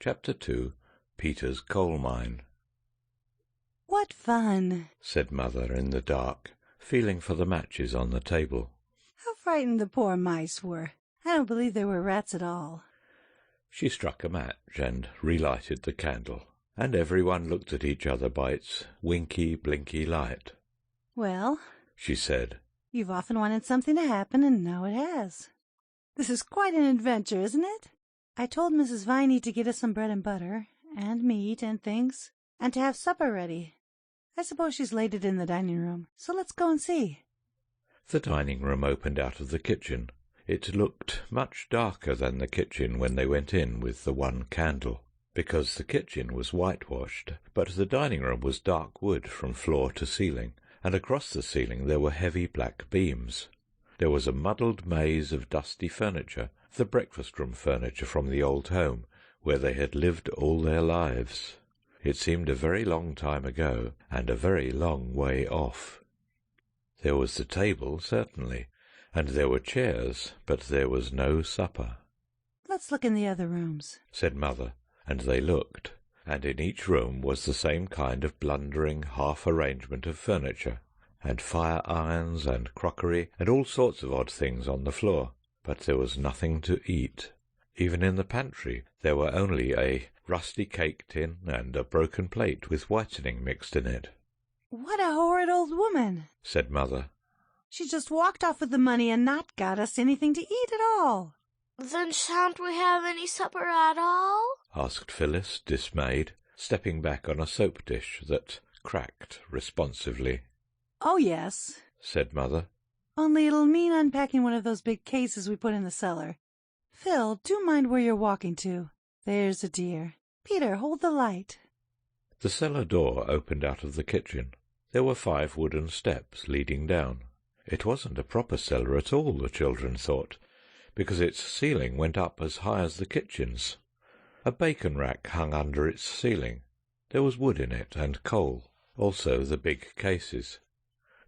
Chapter 2, Peter's Coal Mine. "What fun!" said Mother in the dark, feeling for the matches on the table. "How frightened the poor mice were. I don't believe they were rats at all." She struck a match and relighted the candle, and everyone looked at each other by its winky, blinky light. "Well," she said, "you've often wanted something to happen, and now it has. This is quite an adventure, isn't it? I told Mrs. Viney to get us some bread and butter, and meat and things, and to have supper ready. I suppose she's laid it in the dining room, so let's go and see." The dining room opened out of the kitchen. It looked much darker than the kitchen when they went in with the one candle, because the kitchen was whitewashed, but the dining room was dark wood from floor to ceiling, and across the ceiling there were heavy black beams. There was a muddled maze of dusty furniture, the breakfast-room furniture from the old home, where they had lived all their lives. It seemed a very long time ago, and a very long way off. There was the table, certainly, and there were chairs, but there was no supper. "Let's look in the other rooms," said Mother, and they looked, and in each room was the same kind of blundering half-arrangement of furniture, and fire-irons and crockery and all sorts of odd things on the floor, but there was nothing to eat. Even in the pantry there were only a rusty cake tin and a broken plate with whitening mixed in it. "What a horrid old woman," said Mother. "She just walked off with the money and not got us anything to eat at all." "Then shan't we have any supper at all?" asked Phyllis, dismayed, stepping back on a soap dish that cracked responsively. "Oh, yes," said Mother. "Only it'll mean unpacking one of those big cases we put in the cellar. Phil, do mind where you're walking to. There's a dear. Peter, hold the light." The cellar door opened out of the kitchen. There were 5 wooden steps leading down. It wasn't a proper cellar at all, the children thought, because its ceiling went up as high as the kitchen's. A bacon rack hung under its ceiling. There was wood in it and coal, also the big cases.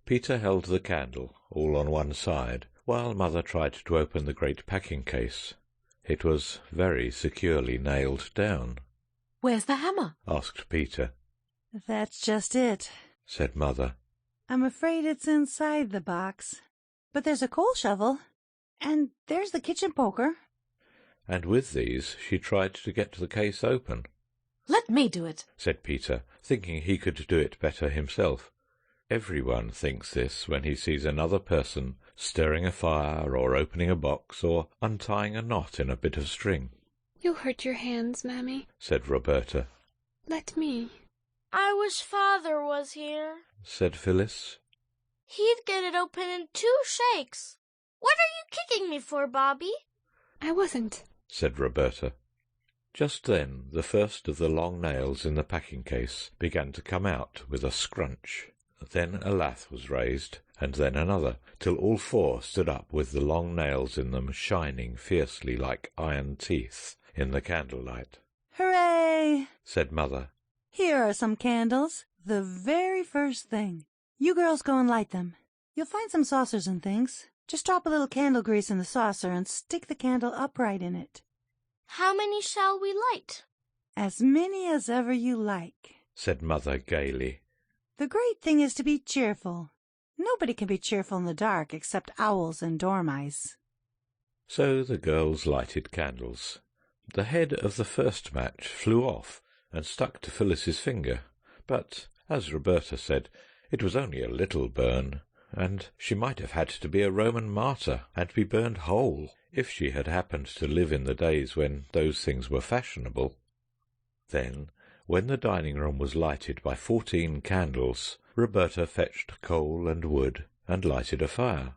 Peter held the candle all on one side, while Mother tried to open the great packing case. It was very securely nailed down. "Where's the hammer?" asked Peter. "That's just it," said Mother. "I'm afraid it's inside the box. But there's a coal shovel, and there's the kitchen poker." And with these she tried to get the case open. "Let me do it," said Peter, thinking he could do it better himself. Everyone thinks this when he sees another person stirring a fire or opening a box or untying a knot in a bit of string. "You'll hurt your hands, Mammy," said Roberta. "Let me." "I wish Father was here," said Phyllis. "He'd get it open in 2 shakes. What are you kicking me for, Bobby?" "I wasn't," said Roberta. Just then the first of the long nails in the packing case began to come out with a scrunch. Then a lath was raised, and then another, till all 4 stood up with the long nails in them shining fiercely like iron teeth in the candlelight. "Hooray!" said Mother. "Here are some candles, the very first thing. You girls go and light them. You'll find some saucers and things. Just drop a little candle grease in the saucer and stick the candle upright in it." "How many shall we light?" "As many as ever you like," said Mother gaily. "The great thing is to be cheerful. Nobody can be cheerful in the dark except owls and dormice." So the girls lighted candles. The head of the first match flew off and stuck to Phyllis's finger, but, as Roberta said, it was only a little burn, and she might have had to be a Roman martyr and be burned whole if she had happened to live in the days when those things were fashionable. Then, when the dining room was lighted by 14 candles, Roberta fetched coal and wood and lighted a fire.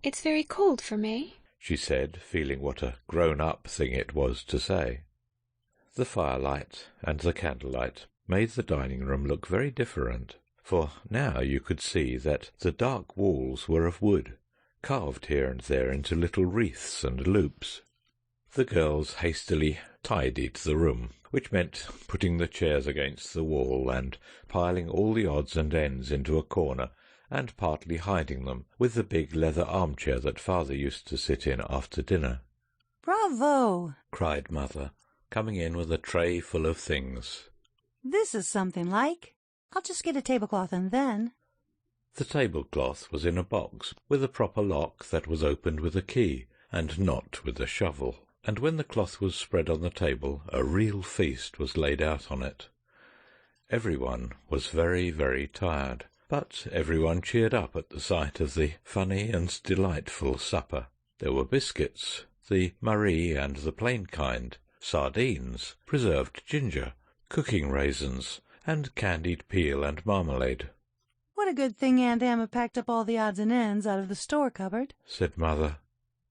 "It's very cold for May," she said, feeling what a grown-up thing it was to say. The firelight and the candlelight made the dining room look very different, for now you could see that the dark walls were of wood, carved here and there into little wreaths and loops. The girls hastily tidied the room, which meant putting the chairs against the wall and piling all the odds and ends into a corner and partly hiding them with the big leather armchair that Father used to sit in after dinner. "Bravo!" cried Mother, coming in with a tray full of things. This is something like. I'll just get a tablecloth and then. The tablecloth was in a box with a proper lock that was opened with a key and not with a shovel, and when the cloth was spread on the table a real feast was laid out on it. Everyone was very, very tired, but everyone cheered up at the sight of the funny and delightful supper. There were biscuits, the Marie and the plain kind, sardines, preserved ginger, cooking raisins, and candied peel and marmalade. What a good thing Aunt Emma packed up all the odds and ends out of the store cupboard, said Mother.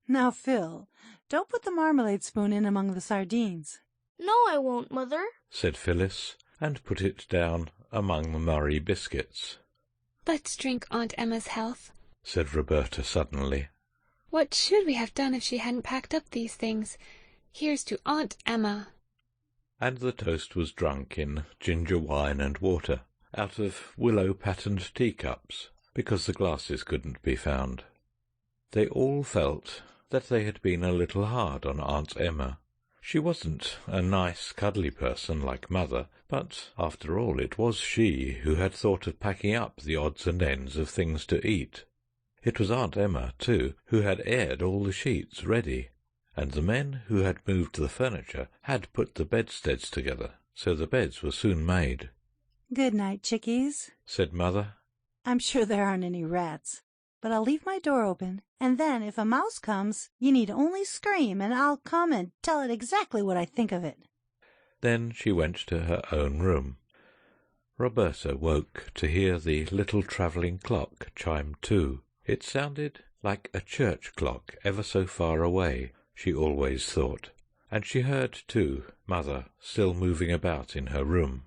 Now, Phil, don't put the marmalade spoon in among the sardines. No, I won't, Mother, said Phyllis, and put it down among the Marie biscuits. Let's drink Aunt Emma's health, said Roberta suddenly. What should we have done if she hadn't packed up these things? Here's to Aunt Emma. And the toast was drunk in ginger wine and water, out of willow-patterned teacups, because the glasses couldn't be found. They all felt that they had been a little hard on Aunt Emma. She wasn't a nice, cuddly person like Mother, but after all it was she who had thought of packing up the odds and ends of things to eat. It was Aunt Emma, too, who had aired all the sheets ready, and the men who had moved the furniture had put the bedsteads together, so the beds were soon made. Good night, chickies, said Mother. I'm sure there aren't any rats, but I'll leave my door open, and then if a mouse comes, you need only scream, and I'll come and tell it exactly what I think of it. Then she went to her own room. Roberta woke to hear the little travelling clock chime 2. It sounded like a church clock ever so far away, she always thought, and she heard, too, Mother still moving about in her room.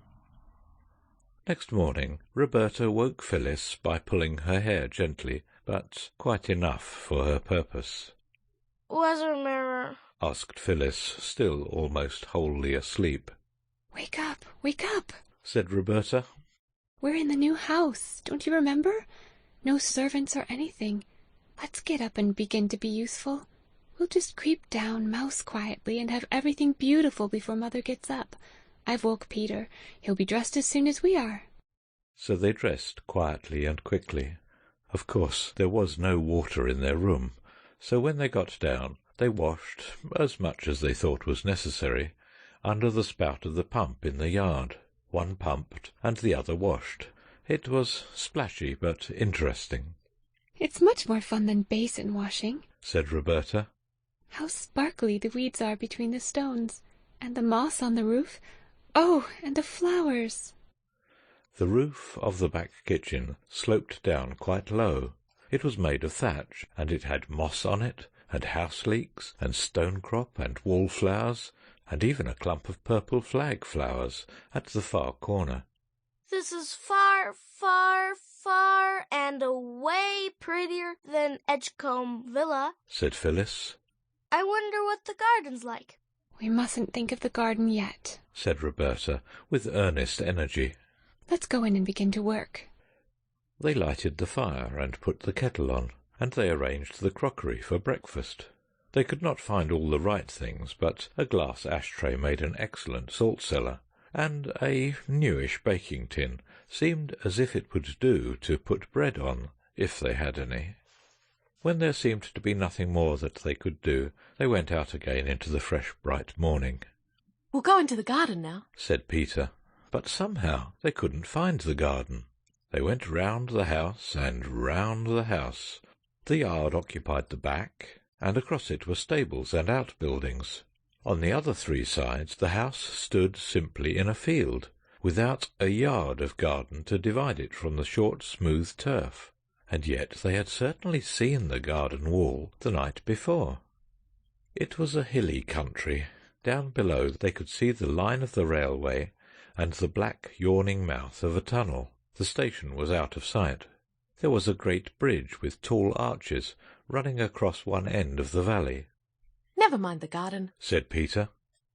Next morning Roberta woke Phyllis by pulling her hair gently, but quite enough for her purpose. "Where's our mirror?" asked Phyllis, still almost wholly asleep. Wake up, said Roberta. We're in the new house, don't you remember? No servants or anything. Let's get up and begin to be useful. We'll just creep down mouse quietly and have everything beautiful before Mother gets up. I've woke Peter. He'll be dressed as soon as we are. So they dressed quietly and quickly. Of course, there was no water in their room, so when they got down, they washed, as much as they thought was necessary, under the spout of the pump in the yard. One pumped, and the other washed. It was splashy, but interesting. It's much more fun than basin washing, said Roberta. How sparkly the weeds are between the stones, and the moss on the roof. Oh, and the flowers. The roof of the back kitchen sloped down quite low. It was made of thatch, and it had moss on it, and house leeks, and stonecrop, and wallflowers, and even a clump of purple flag flowers at the far corner. "This is far, far, far and way prettier than Edgecombe Villa," said Phyllis. "I wonder what the garden's like." We mustn't think of the garden yet, said Roberta, with earnest energy. Let's go in and begin to work. They lighted the fire and put the kettle on, and they arranged the crockery for breakfast. They could not find all the right things, but a glass ashtray made an excellent salt-cellar, and a newish baking tin seemed as if it would do to put bread on, if they had any. When there seemed to be nothing more that they could do, they went out again into the fresh, bright morning. We'll go into the garden now, said Peter, but somehow they couldn't find the garden. They went round the house and round the house. The yard occupied the back, and across it were stables and outbuildings. On the other 3 sides the house stood simply in a field, without a yard of garden to divide it from the short, smooth turf. And yet they had certainly seen the garden wall the night before. It was a hilly country. Down below they could see the line of the railway and the black yawning mouth of a tunnel. The station was out of sight. There was a great bridge with tall arches running across one end of the valley. Never mind the garden, said Peter.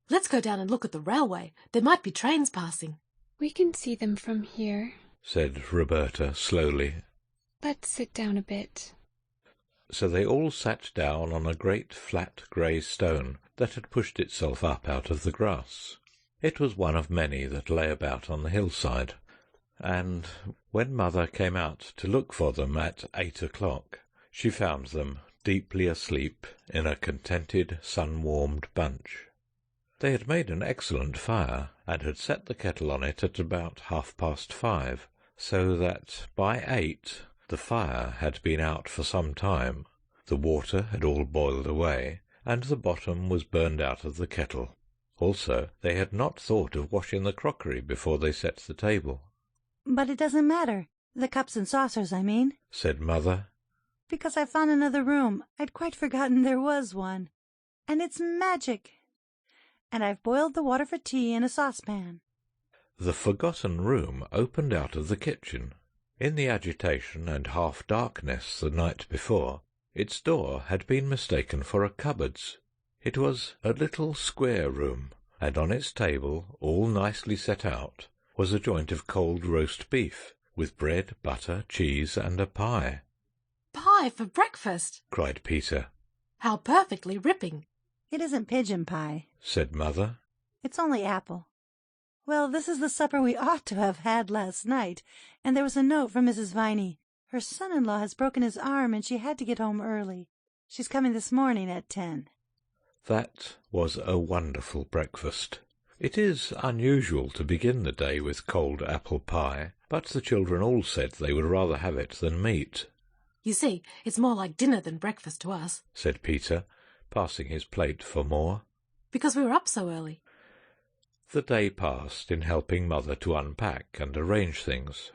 Let's go down and look at the railway. There might be trains passing. We can see them from here, said Roberta slowly. Let's sit down a bit. So they all sat down on a great flat grey stone that had pushed itself up out of the grass. It was one of many that lay about on the hillside, and when Mother came out to look for them at 8 o'clock, she found them deeply asleep in a contented, sun-warmed bunch. They had made an excellent fire, and had set the kettle on it at about 5:30, so that by 8 the fire had been out for some time, the water had all boiled away, and the bottom was burned out of the kettle. Also, they had not thought of washing the crockery before they set the table. But it doesn't matter. The cups and saucers, I mean. Said Mother. Because I found another room. I'd quite forgotten there was one. And it's magic. And I've boiled the water for tea in a saucepan. The forgotten room opened out of the kitchen. In the agitation and half-darkness the night before, its door had been mistaken for a cupboard's. It was a little square room, and on its table, all nicely set out, was a joint of cold roast beef, with bread, butter, cheese, and a pie. Pie for breakfast! Cried Peter. How perfectly ripping! It isn't pigeon pie, said Mother. It's only apple. Well, this is the supper we ought to have had last night, and there was a note from Mrs. Viney. Her son-in-law has broken his arm, and she had to get home early. She's coming this morning at 10. That was a wonderful breakfast. It is unusual to begin the day with cold apple pie, but the children all said they would rather have it than meat. You see, it's more like dinner than breakfast to us, said Peter, passing his plate for more. Because we were up so early. The day passed in helping Mother to unpack and arrange things.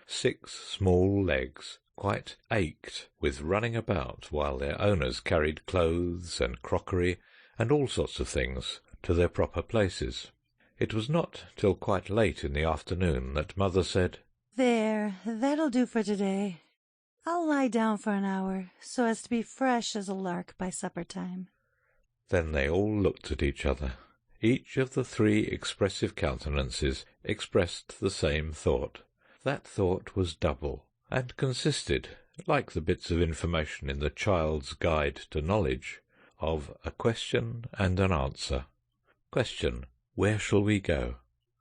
6 small legs quite ached with running about while their owners carried clothes and crockery and all sorts of things to their proper places. It was not till quite late in the afternoon that Mother said, There, that'll do for today. I'll lie down for an hour, so as to be fresh as a lark by supper time. Then they all looked at each other. Each of the 3 expressive countenances expressed the same thought. That thought was double, and consisted, like the bits of information in the Child's Guide to Knowledge, of a question and an answer. Question, where shall we go?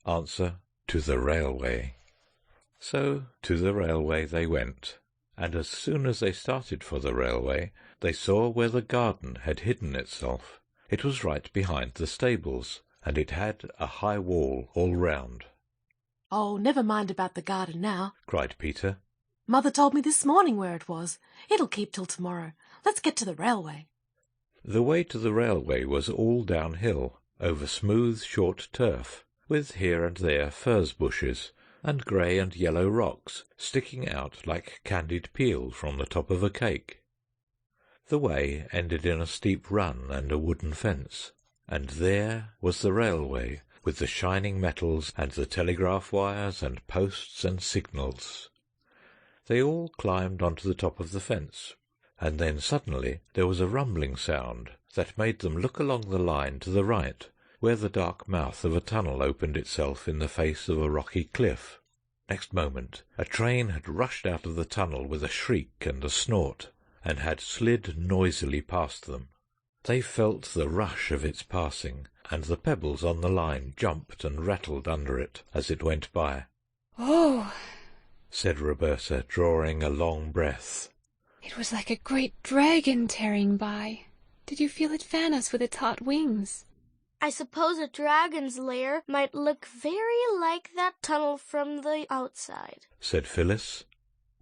Answer, to the railway. So to the railway they went, and as soon as they started for the railway, they saw where the garden had hidden itself. It was right behind the stables, and it had a high wall all round. Oh, never mind about the garden now, cried Peter. Mother told me this morning where it was. It'll keep till tomorrow. Let's get to the railway. The way to the railway was all downhill, over smooth short turf, with here and there furze bushes, and grey and yellow rocks sticking out like candied peel from the top of a cake. The way ended in a steep run and a wooden fence, and there was the railway, with the shining metals and the telegraph wires and posts and signals. They all climbed onto the top of the fence, and then suddenly there was a rumbling sound that made them look along the line to the right, where the dark mouth of a tunnel opened itself in the face of a rocky cliff. Next moment a train had rushed out of the tunnel with a shriek and a snort, and had slid noisily past them. They felt the rush of its passing, and the pebbles on the line jumped and rattled under it as it went by. Oh, said Roberta, drawing a long breath. It was like a great dragon tearing by. Did you feel it fan us with its hot wings? I suppose a dragon's lair might look very like that tunnel from the outside, said Phyllis.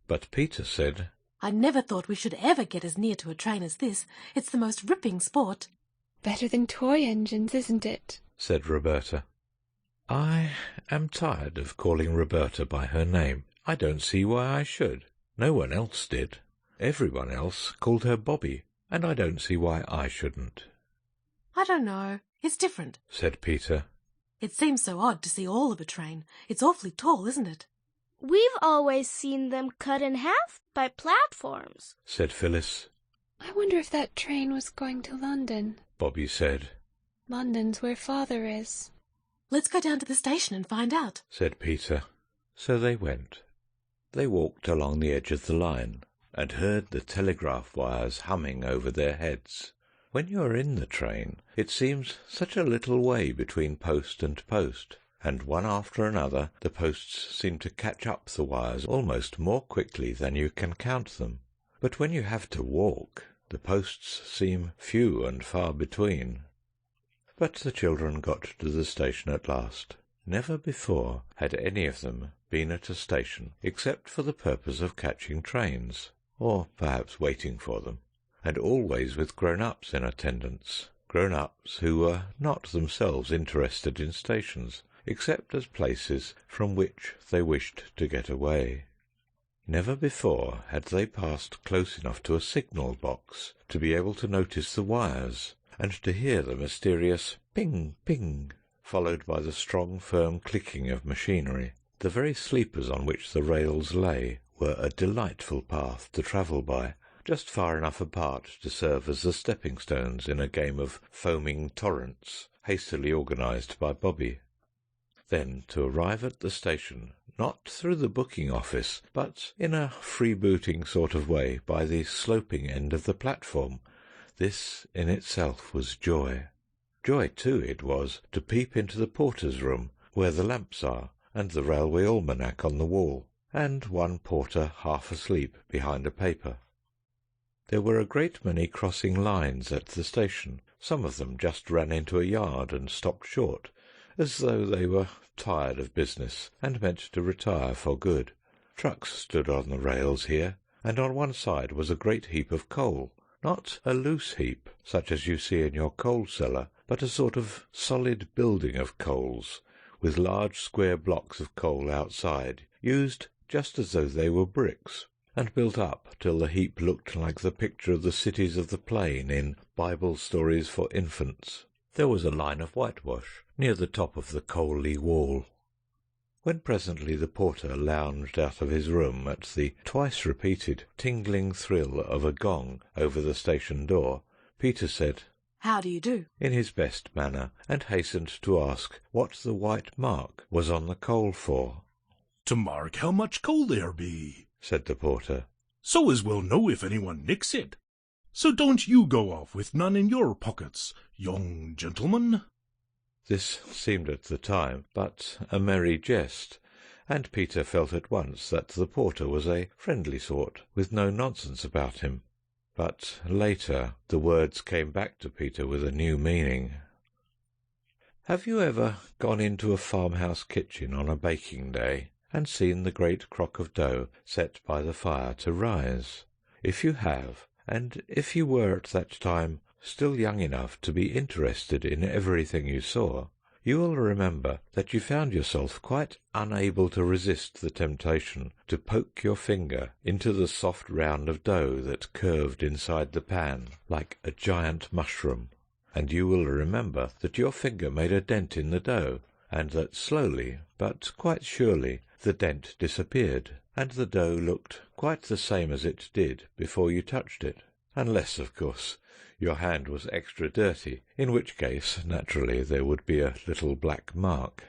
But Peter said, I never thought we should ever get as near to a train as this. It's the most ripping sport. Better than toy engines, isn't it? said Roberta. I am tired of calling Roberta by her name. I don't see why I should. No one else did. Everyone else called her Bobby, and I don't see why I shouldn't. I don't know. It's different, said Peter. It seems so odd to see all of a train. It's awfully tall, isn't it? We've always seen them cut in half by platforms, said Phyllis. I wonder if that train was going to London, Bobby said. London's where Father is. Let's go down to the station and find out, said Peter. So they went. They walked along the edge of the line, and heard the telegraph wires humming over their heads. When you are in the train, it seems such a little way between post and post, and one after another the posts seem to catch up the wires almost more quickly than you can count them. But when you have to walk, the posts seem few and far between. But the children got to the station at last. Never before had any of them been at a station except for the purpose of catching trains, or perhaps waiting for them, and always with grown-ups in attendance, grown-ups who were not themselves interested in stations, except as places from which they wished to get away. Never before had they passed close enough to a signal box to be able to notice the wires, and to hear the mysterious ping, ping, followed by the strong, firm clicking of machinery. The very sleepers on which the rails lay were a delightful path to travel by, just far enough apart to serve as the stepping-stones in a game of foaming torrents, hastily organised by Bobby. Then to arrive at the station, not through the booking office, but in a freebooting sort of way by the sloping end of the platform, this in itself was joy. Joy, too, it was to peep into the porter's room, where the lamps are, and the railway almanac on the wall, and one porter half asleep behind a paper. There were a great many crossing lines at the station. Some of them just ran into a yard and stopped short, as though they were tired of business and meant to retire for good. Trucks stood on the rails here, and on one side was a great heap of coal, not a loose heap, such as you see in your coal cellar, but a sort of solid building of coals, with large square blocks of coal outside, used just as though they were bricks, and built up till the heap looked like the picture of the cities of the plain in Bible stories for infants. There was a line of whitewash near the top of the coaly wall. When presently the porter lounged out of his room at the twice-repeated tingling thrill of a gong over the station door, Peter said, "How do you do?" in his best manner, and hastened to ask what the white mark was on the coal for. "To mark how much coal there be," said the porter, "so as we'll know if anyone nicks it. So don't you go off with none in your pockets, young gentleman." This seemed at the time but a merry jest, and Peter felt at once that the porter was a friendly sort, with no nonsense about him. But later the words came back to Peter with a new meaning. Have you ever gone into a farmhouse kitchen on a baking day and seen the great crock of dough set by the fire to rise? If you have, and if you were at that time still young enough to be interested in everything you saw, you will remember that you found yourself quite unable to resist the temptation to poke your finger into the soft round of dough that curved inside the pan like a giant mushroom, and you will remember that your finger made a dent in the dough, and that slowly but quite surely the dent disappeared, and the dough looked quite the same as it did before you touched it, unless, of course, your hand was extra dirty, in which case, naturally, there would be a little black mark.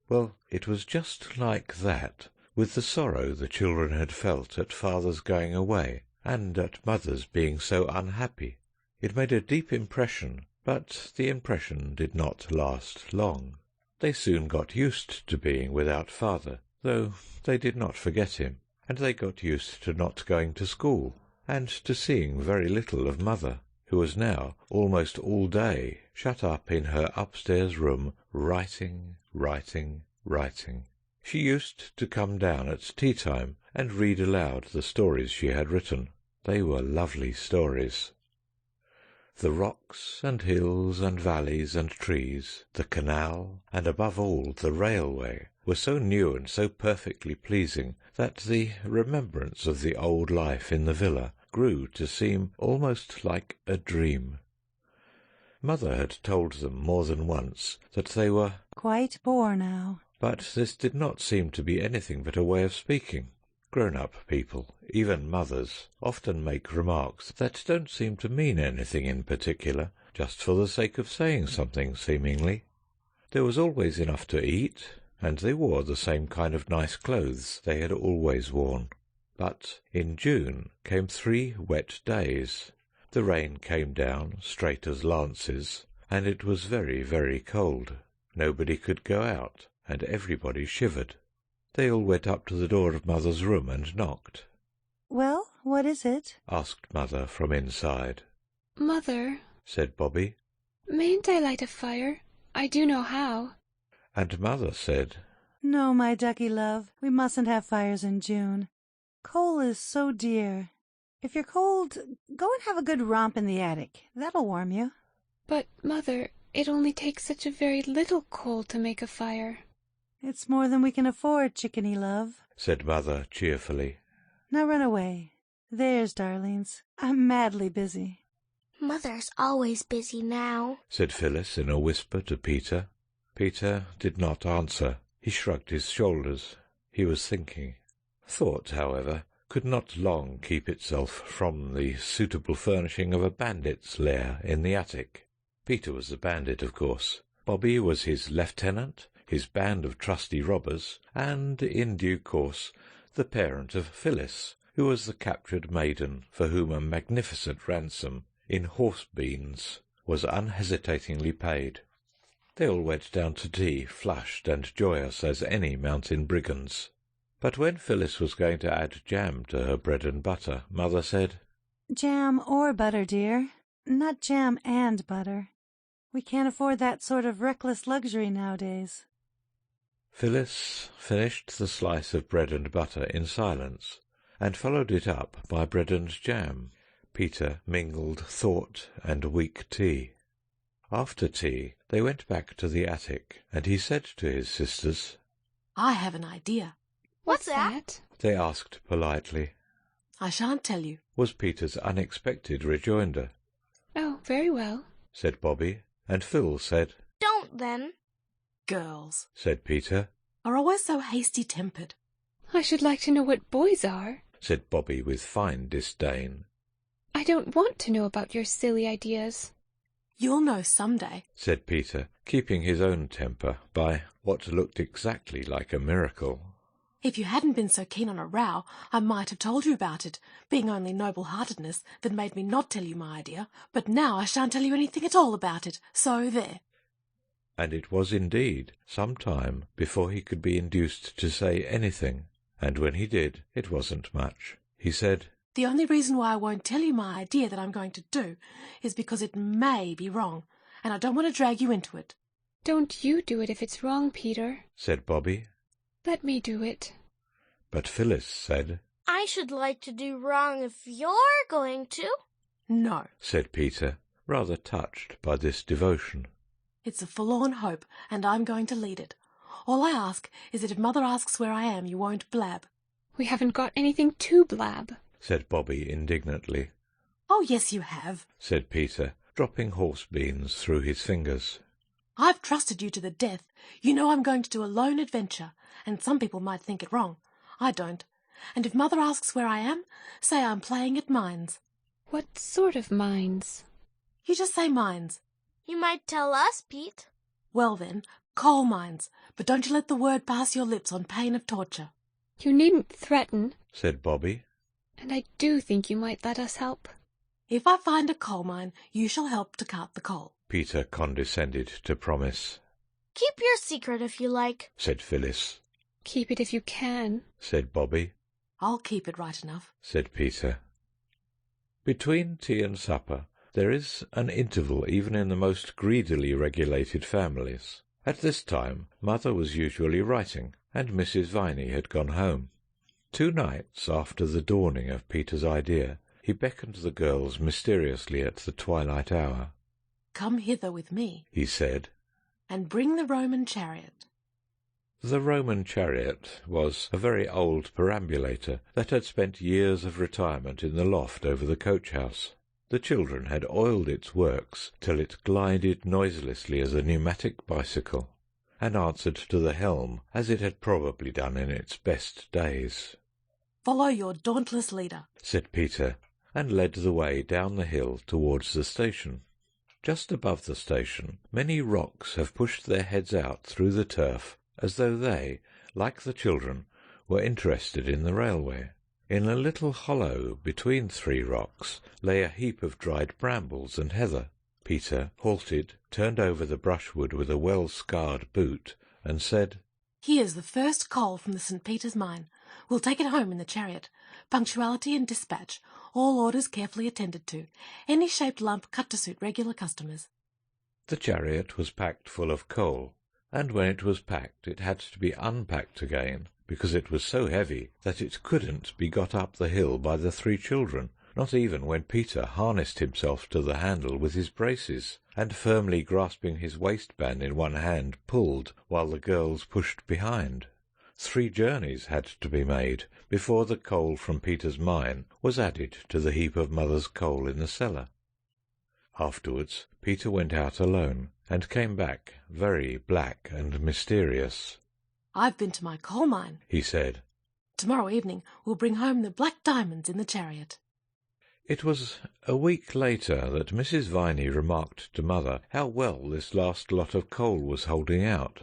Well, it was just like that with the sorrow the children had felt at father's going away, and at mother's being so unhappy. It made a deep impression, but the impression did not last long. They soon got used to being without father, though they did not forget him, and they got used to not going to school, and to seeing very little of mother, who was now almost all day shut up in her upstairs room, writing. She used to come down at tea-time and read aloud the stories she had written. They were lovely stories. The rocks and hills and valleys and trees, the canal, and above all the railway, were so new and so perfectly pleasing that the remembrance of the old life in the villa grew to seem almost like a dream. Mother had told them more than once that they were quite poor now, but this did not seem to be anything but a way of speaking. Grown-up people, even mothers, often make remarks that don't seem to mean anything in particular, just for the sake of saying something, seemingly. There was always enough to eat, and they wore the same kind of nice clothes they had always worn. But in June came 3 wet days. The rain came down straight as lances, and it was very, very cold. Nobody could go out, and everybody shivered. They all went up to the door of Mother's room and knocked. Well, what is it? Asked Mother from inside. Mother, Said Bobby. mayn't I light a fire? I do know how. And Mother said, No, my ducky love, we mustn't have fires in June. Coal is so dear. If you're cold, go and have a good romp in the attic. That'll warm you. But, Mother, it only takes such a very little coal to make a fire. It's more than we can afford, chickeny love. said Mother cheerfully. Now run away. There's darlings. I'm madly busy. Mother's always busy now. Said Phyllis in a whisper to Peter. Peter did not answer. He shrugged his shoulders. He was thinking. Thought, however, could not long keep itself from the suitable furnishing of a bandit's lair in the attic. Peter was the bandit, of course. Bobby was his lieutenant, his band of trusty robbers, and, in due course, the parent of Phyllis, who was the captured maiden for whom a magnificent ransom in horse beans was unhesitatingly paid. They all went down to tea, flushed and joyous as any mountain brigands. But when Phyllis was going to add jam to her bread and butter, Mother said, Jam or butter, dear. Not jam and butter. We can't afford that sort of reckless luxury nowadays. Phyllis finished the slice of bread and butter in silence, and followed it up by bread and jam. Peter mingled thought and weak tea. After tea they went back to the attic, and he said to his sisters, I have an idea. What's that? They asked politely. I shan't tell you. Was Peter's unexpected rejoinder. Oh, very well. Said Bobby, and Phil said, Don't then. Girls said Peter. are always so hasty-tempered. I should like to know what boys are. Said Bobby with fine disdain. I don't want to know about your silly ideas. You'll know some day. Said Peter, keeping his own temper by what looked exactly like a miracle. If you hadn't been so keen on a row, I might have told you about it, being only noble-heartedness that made me not tell you my idea. But now I shan't tell you anything at all about it, so there. And it was indeed some time before he could be induced to say anything, and when he did, it wasn't much. He said, The only reason why I won't tell you my idea that I'm going to do is because it may be wrong, and I don't want to drag you into it. Don't you do it if it's wrong, Peter. said Bobby. Let me do it. But Phyllis said, I should like to do wrong if you're going to. No, said Peter, rather touched by this devotion. it's a forlorn hope, and I'm going to lead it. All I ask is that if Mother asks where I am, you won't blab. We haven't got anything to blab. Said Bobby indignantly. Oh, yes, you have. Said Peter, dropping horse beans through his fingers. I've trusted you to the death. You know I'm going to do a lone adventure, and some people might think it wrong. I don't. And if Mother asks where I am, say I'm playing at mines. What sort of mines? You just say mines. You might tell us, Pete. Well then, coal mines, but don't you let the word pass your lips on pain of torture. You needn't threaten, Said Bobby. and I do think you might let us help. If I find a coal mine, you shall help to cart the coal. Peter condescended to promise. Keep your secret if you like. Said Phyllis. Keep it if you can. Said Bobby. I'll keep it right enough. Said Peter. Between tea and supper there is an interval even in the most greedily regulated families. At this time Mother was usually writing, and Mrs. Viney had gone home. 2 nights after the dawning of Peter's idea, he beckoned the girls mysteriously at the twilight hour. Come hither with me, He said. and bring the Roman chariot. The Roman chariot was a very old perambulator that had spent years of retirement in the loft over the coach-house. The children had oiled its works till it glided noiselessly as a pneumatic bicycle, and answered to the helm as it had probably done in its best days. Follow your dauntless leader. Said Peter, and led the way down the hill towards the station. Just above the station, many rocks have pushed their heads out through the turf as though they, like the children, were interested in the railway. In a little hollow between 3 rocks lay a heap of dried brambles and heather. Peter halted, turned over the brushwood with a well-scarred boot, and said, "Here's the first coal from the St. Peter's mine. We'll take it home in the chariot. Punctuality and dispatch, all orders carefully attended to. Any shaped lump cut to suit regular customers." The chariot was packed full of coal, and when it was packed it had to be unpacked again, because it was so heavy that it couldn't be got up the hill by the 3 children, not even when Peter harnessed himself to the handle with his braces, and firmly grasping his waistband in one hand pulled while the girls pushed behind. 3 journeys had to be made before the coal from Peter's mine was added to the heap of Mother's coal in the cellar. Afterwards Peter went out alone, and came back very black and mysterious. "I've been to my coal mine," he said. "Tomorrow evening we'll bring home the black diamonds in the chariot." It was a week later that Mrs. Viney remarked to Mother how well this last lot of coal was holding out.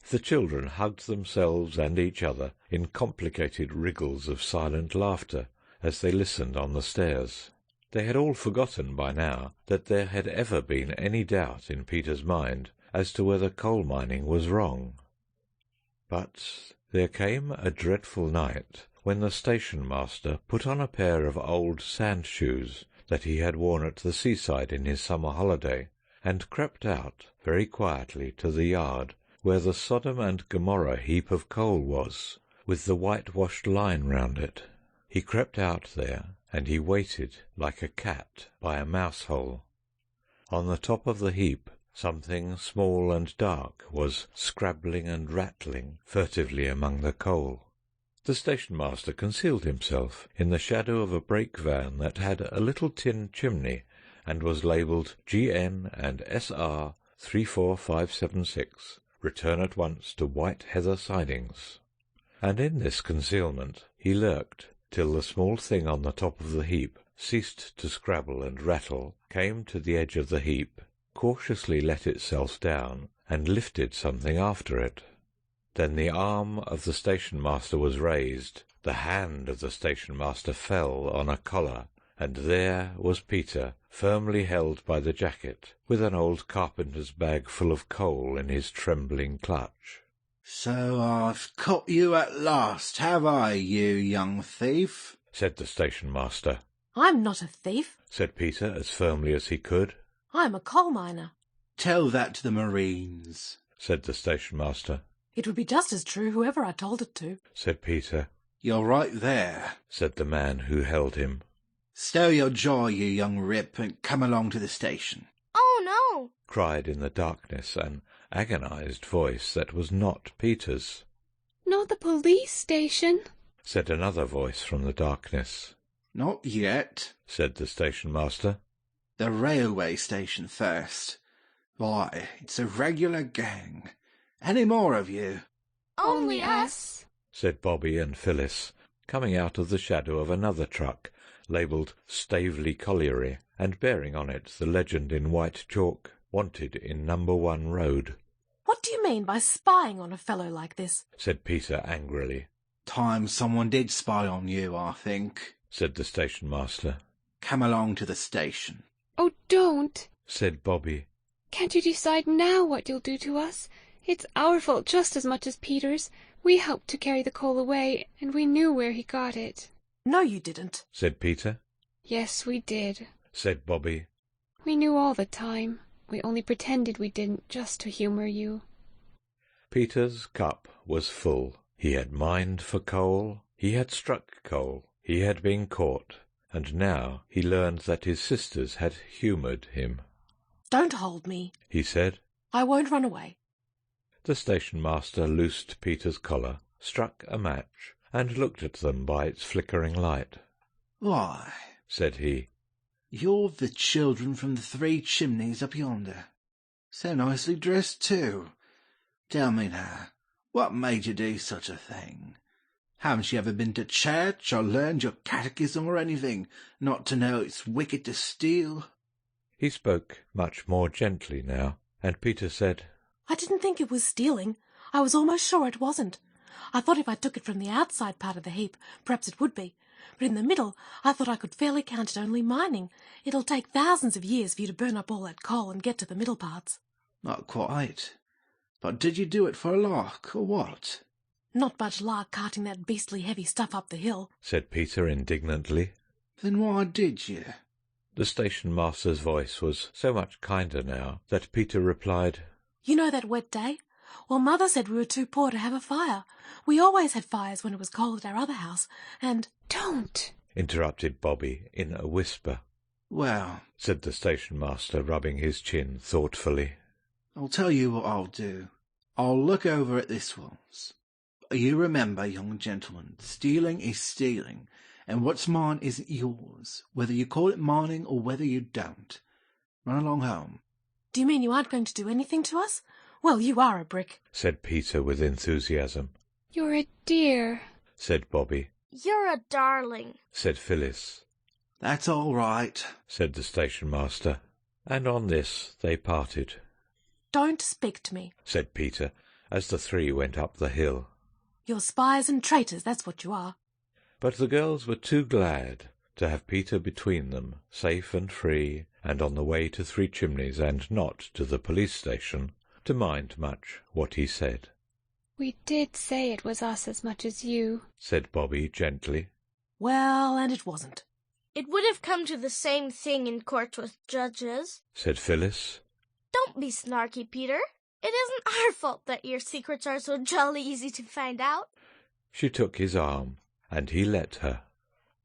The children hugged themselves and each other in complicated wriggles of silent laughter as they listened on the stairs. They had all forgotten by now that there had ever been any doubt in Peter's mind as to whether coal mining was wrong. But there came a dreadful night when the station-master put on a pair of old sand-shoes that he had worn at the seaside in his summer holiday, and crept out very quietly to the yard where the Sodom and Gomorrah heap of coal was, with the whitewashed line round it. He crept out there, and he waited like a cat by a mouse-hole. On the top of the heap something small and dark was scrabbling and rattling furtively among the coal. The station-master concealed himself in the shadow of a brake van that had a little tin chimney and was labelled GN and SR 34576, return at once to White Heather Sidings. And in this concealment he lurked till the small thing on the top of the heap ceased to scrabble and rattle, came to the edge of the heap, cautiously let itself down, and lifted something after it. Then the arm of the station-master was raised, the hand of the station-master fell on a collar, and there was Peter, firmly held by the jacket, with an old carpenter's bag full of coal in his trembling clutch. "So I've caught you at last, have I, you young thief?" said the station-master. "I'm not a thief," said Peter as firmly as he could. "I'm a coal miner." "Tell that to the Marines," said the station-master. "It would be just as true whoever I told it to," said Peter. "You're right there," said the man who held him. "Stow your jaw, you young rip, and come along to the station." Oh, no! cried in the darkness an agonized voice that was not Peter's. "Not the police station," said another voice from the darkness. "Not yet," said the station-master. "The railway station first. Why, it's a regular gang. Any more of you?" Only us, said Bobby and Phyllis, coming out of the shadow of another truck, labelled Staveley Colliery, and bearing on it the legend in white chalk, "Wanted in number 1 road." "What do you mean by spying on a fellow like this?" said Peter angrily. "Time someone did spy on you, I think," said the station-master. "Come along to the station." "Oh, don't!" said Bobby. "Can't you decide now what you'll do to us? It's our fault just as much as Peter's. We helped to carry the coal away, and we knew where he got it." "No, you didn't," said Peter. "Yes, we did. said Bobby. We knew all the time. We only pretended we didn't, just to humour you." Peter's cup was full. He had mined for coal, he had struck coal, he had been caught, and now he learned that his sisters had humoured him. "Don't hold me," he said. "I won't run away." The station-master loosed Peter's collar, struck a match, and looked at them by its flickering light. "Why," said he, "you're the children from the 3 chimneys up yonder. So nicely dressed, too. Tell me now, what made you do such a thing? Haven't you ever been to church or learned your catechism or anything, not to know it's wicked to steal?" He spoke much more gently now, and Peter said, "I didn't think it was stealing. I was almost sure it wasn't. I thought if I took it from the outside part of the heap, perhaps it would be, But in the middle, I thought I could fairly count it only mining. It'll take thousands of years for you to burn up all that coal and get to the middle parts. Not quite. But did you do it for a lark, or what? Not much lark carting that beastly heavy stuff up the hill, said Peter indignantly. Then why did you? The station master's voice was so much kinder now that Peter replied, You know that wet day? Well, Mother said we were too poor to have a fire. We always had fires when it was cold at our other house, and— Don't! interrupted Bobby in a whisper. Well, said the station master, rubbing his chin thoughtfully. I'll tell you what I'll do. I'll look over at this once. You remember, young gentleman, stealing is stealing, and what's mine isn't yours, whether you call it mining or whether you don't. Run along home. Do you mean you aren't going to do anything to us? Well, you are a brick, said Peter with enthusiasm. You're a dear, said Bobby. You're a darling, said Phyllis. That's all right, said the station master, and on this they parted. Don't speak to me, said Peter, as the three went up the hill. You're spies and traitors, that's what you are. But the girls were too glad to have Peter between them, safe and free, and on the way to Three Chimneys and not to the police station, to mind much what he said. We did say it was us as much as you, said Bobby gently. Well, and it wasn't. It would have come to the same thing in court with judges, said Phyllis. Don't be snarky, Peter. It isn't our fault that your secrets are so jolly easy to find out. She took his arm, and he let her.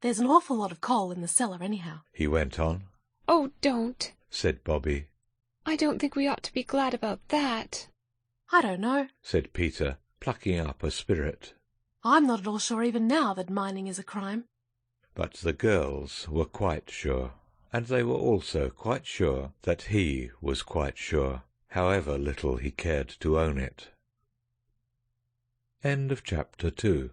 There's an awful lot of coal in the cellar anyhow, he went on. Oh, don't, said Bobby. I don't think we ought to be glad about that. I don't know, said Peter, plucking up a spirit. I'm not at all sure even now that mining is a crime. But the girls were quite sure, and they were also quite sure that he was quite sure, however little he cared to own it. End of chapter 2.